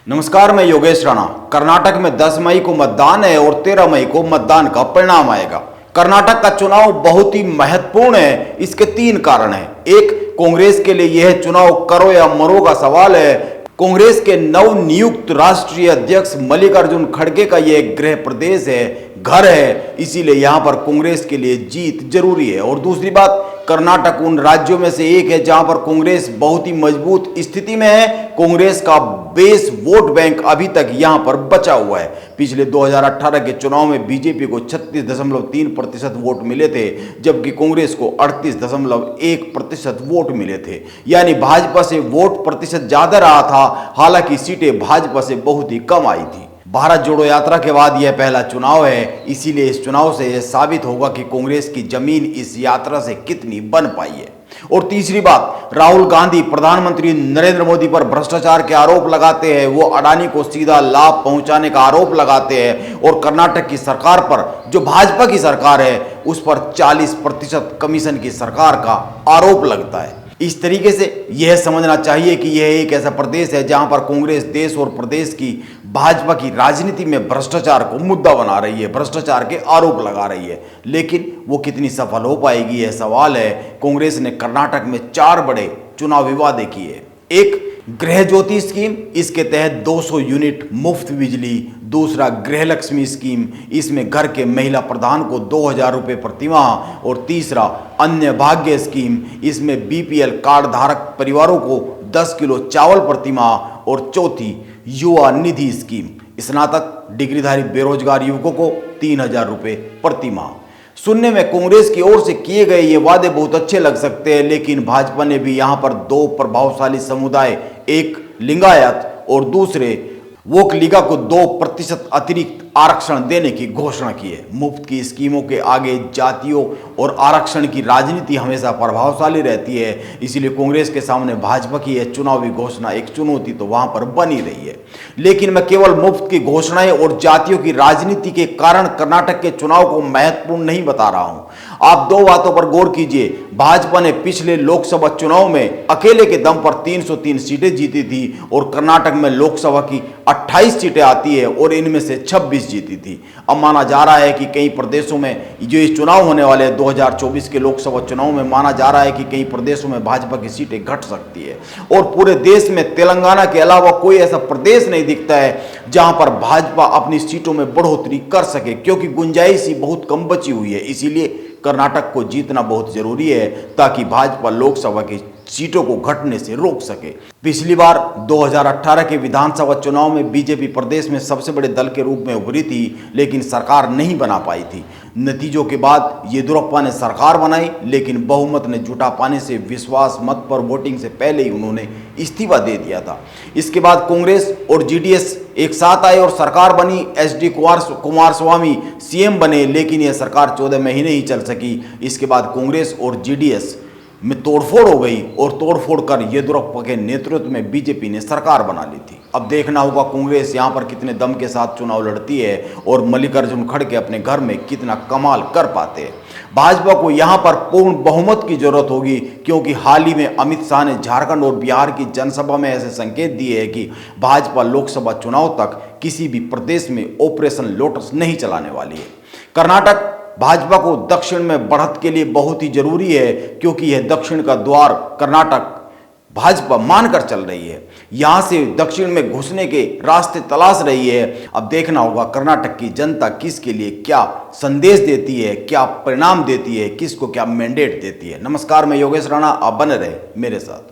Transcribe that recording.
नमस्कार, मैं योगेश राणा। कर्नाटक में 10 मई को मतदान है और 13 मई को मतदान का परिणाम आएगा। कर्नाटक का चुनाव बहुत ही महत्वपूर्ण है। इसके 3 कारण हैं। एक, कांग्रेस के लिए यह चुनाव करो या मरो का सवाल है। कांग्रेस के नवनियुक्त राष्ट्रीय अध्यक्ष मल्लिकार्जुन खड़गे का यह गृह प्रदेश है, घर है, इसीलिए यहां पर कांग्रेस के लिए जीत जरूरी है। और दूसरी बात, कर्नाटक उन राज्यों में से एक है जहां पर कांग्रेस बहुत ही मजबूत स्थिति में है। कांग्रेस का बेस वोट बैंक अभी तक यहां पर बचा हुआ है। पिछले 2018 के चुनाव में बीजेपी को 36.3% वोट मिले थे, जबकि कांग्रेस को 38.1% वोट मिले थे। यानी भाजपा से वोट प्रतिशत ज्यादा रहा था, हालांकि सीटें भाजपा से बहुत ही कम आई थी। भारत जोड़ो यात्रा के बाद यह पहला चुनाव है, इसीलिए इस चुनाव से यह साबित होगा कि कांग्रेस की जमीन इस यात्रा से कितनी बन पाई है। और तीसरी बात, राहुल गांधी प्रधानमंत्री नरेंद्र मोदी पर भ्रष्टाचार के आरोप लगाते हैं। वो अडानी को सीधा लाभ पहुंचाने का आरोप लगाते हैं और कर्नाटक की सरकार पर, जो भाजपा की सरकार है, उस पर 40% कमीशन की सरकार का आरोप लगता है। इस तरीके से यह समझना चाहिए कि यह एक ऐसा प्रदेश है जहां पर कांग्रेस देश और प्रदेश की भाजपा की राजनीति में भ्रष्टाचार को मुद्दा बना रही है, भ्रष्टाचार के आरोप लगा रही है। लेकिन वो कितनी सफल हो पाएगी, यह सवाल है। कांग्रेस ने कर्नाटक में 4 बड़े चुनावी वादे किए। एक, गृह ज्योति स्कीम, इसके तहत 200 यूनिट मुफ्त बिजली। दूसरा, गृह लक्ष्मी स्कीम, इसमें घर के महिला प्रधान को 2000 रुपये प्रति माह। और तीसरा, अन्य भाग्य स्कीम, इसमें बीपीएल कार्ड धारक परिवारों को 10 किलो चावल प्रति माह। और चौथी, युवा निधि स्कीम, स्नातक डिग्रीधारी बेरोजगार युवकों को 3000 रुपये प्रति माह। सुनने में कांग्रेस की ओर से किए गए ये वादे बहुत अच्छे लग सकते हैं, लेकिन भाजपा ने भी यहां पर 2 प्रभावशाली समुदाय, एक लिंगायत और दूसरे वोकलिगा को 2% अतिरिक्त आरक्षण देने की घोषणा की है। मुफ्त की स्कीमों के आगे जातियों और आरक्षण की राजनीति हमेशा प्रभावशाली रहती है, इसीलिए कांग्रेस के सामने भाजपा की यह चुनावी घोषणा एक चुनौती तो वहां पर बनी रही है। लेकिन मैं केवल मुफ्त की घोषणाएं और जातियों की राजनीति के कारण कर्नाटक के चुनाव को महत्वपूर्ण नहीं बता रहा हूं। आप 2 बातों पर गौर कीजिए। भाजपा ने पिछले लोकसभा चुनाव में अकेले के दम पर 303 सीटें जीती थी और कर्नाटक में लोकसभा की 28 सीटें आती है और इनमें से 26 जीती थी। अब माना जा रहा है कि कई प्रदेशों में जो ये चुनाव होने वाले हैं 2024 के लोकसभा चुनाव में, माना जा रहा है कि कई प्रदेशों में भाजपा की सीटें घट सकती है। और पूरे देश में तेलंगाना के अलावा कोई ऐसा प्रदेश नहीं दिखता है जहां पर भाजपा अपनी सीटों में बढ़ोतरी कर सके, क्योंकि गुंजाइश ही बहुत कम बची हुई है। इसीलिए कर्नाटक को जीतना बहुत जरूरी है ताकि भाजपा लोकसभा की सीटों को घटने से रोक सके। पिछली बार 2018 के विधानसभा चुनाव में बीजेपी प्रदेश में सबसे बड़े दल के रूप में उभरी थी, लेकिन सरकार नहीं बना पाई थी। नतीजों के बाद येदियुरप्पा ने सरकार बनाई, लेकिन बहुमत ने जुटा पाने से विश्वास मत पर वोटिंग से पहले ही उन्होंने इस्तीफा दे दिया था। इसके बाद कांग्रेस और जीडीएस एक साथ आए और सरकार बनी। एचडी कुमारस्वामी सीएम बने, लेकिन यह सरकार 14 महीने ही चल सकी। इसके बाद कांग्रेस और जीडीएस में तोड़फोड़ हो गई और तोड़फोड़ कर येदियुरप्पा के नेतृत्व में बीजेपी ने सरकार बना ली थी। अब देखना होगा कांग्रेस यहां पर कितने दम के साथ चुनाव लड़ती है और मल्लिकार्जुन खड़गे अपने घर में कितना कमाल कर पाते हैं। भाजपा को यहां पर पूर्ण बहुमत की जरूरत होगी, क्योंकि हाल ही में अमित शाह ने झारखंड और बिहार की जनसभा में ऐसे संकेत दिए हैं कि भाजपा लोकसभा चुनाव तक किसी भी प्रदेश में ऑपरेशन लोटस नहीं चलाने वाली है। कर्नाटक भाजपा को दक्षिण में बढ़त के लिए बहुत ही जरूरी है, क्योंकि यह दक्षिण का द्वार कर्नाटक भाजपा मानकर चल रही है। यहां से दक्षिण में घुसने के रास्ते तलाश रही है। अब देखना होगा कर्नाटक की जनता किसके लिए क्या संदेश देती है, क्या परिणाम देती है, किसको क्या मैंडेट देती है। नमस्कार, मैं योगेश राणा, आप बने रहे मेरे साथ।